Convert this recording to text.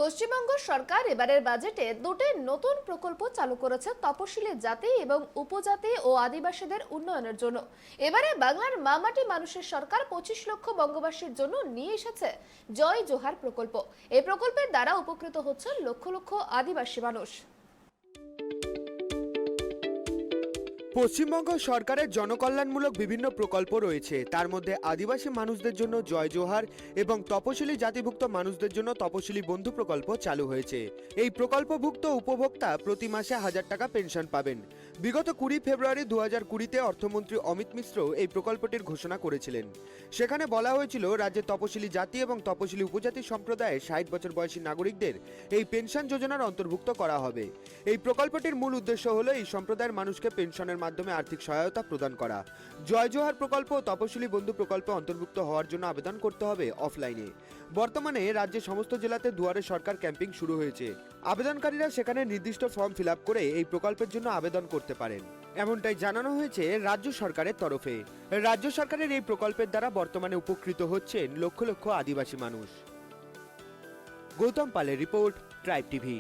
পশ্চিমবঙ্গ সরকার এবারের বাজেটে দুটি নতুন প্রকল্প চালু করেছে তপশিলি জাতি এবং উপজাতি ও আদিবাসীদের উন্নয়নের জন্য। এবারে বাংলার মামাটি মানুষের সরকার 25 লক্ষ বঙ্গবাসীর জন্য নিয়ে এসেছে জয় জোহার প্রকল্প। এই প্রকল্পের দ্বারা উপকৃত হচ্ছে লক্ষ লক্ষ আদিবাসী মানুষ। পশ্চিমবঙ্গ সরকারের জনকল্যাণমূলক বিভিন্ন প্রকল্প রয়েছে, তার মধ্যে আদিবাসী মানুষদের জন্য জয় জোহার এবং তপশিলি জাতিভুক্ত মানুষদের জন্য তপশিলি বন্ধু প্রকল্প চালু হয়েছে। এই প্রকল্পভুক্ত উপভোক্তা প্রতি মাসে 1000 টাকা পেনশন পাবেন। বিগত 20 ফেব্রুয়ারি 2020-তে অর্থমন্ত্রী অমিত মিশ্র এই প্রকল্পটির ঘোষণা করেছিলেন। সেখানে বলা হয়েছিল রাজ্যের তপশিলি জাতি এবং তপশিলি উপজাতি সম্প্রদায়ের 60 বছর বয়সী নাগরিকদের এই পেনশন যোজনার অন্তর্ভুক্ত করা হবে। এই প্রকল্পটির মূল উদ্দেশ্য হলো এই সম্প্রদায়ের মানুষকে পেনশনের মাধ্যমে আর্থিক সহায়তা প্রদান করা। জয় জোহার প্রকল্প ও তপশিলি বন্ধু প্রকল্পে অন্তর্ভুক্ত হওয়ার জন্য আবেদন করতে হবে অফলাইনে। বর্তমানে রাজ্যের সমস্ত জেলাতে দুয়ারে সরকার ক্যাম্পিং শুরু হয়েছে। আবেদনকারীরা সেখানে নির্দিষ্ট ফর্ম ফিল আপ করে এই প্রকল্পের জন্য আবেদন করতে পারেন, এমনটাই জানানো হয়েছে রাজ্য সরকারের তরফে। রাজ্য সরকারের এই প্রকল্পের দ্বারা বর্তমানে উপকৃত হচ্ছেন লক্ষ লক্ষ আদিবাসী মানুষ। গৌতম পালের রিপোর্ট, ট্রাইব টিভি।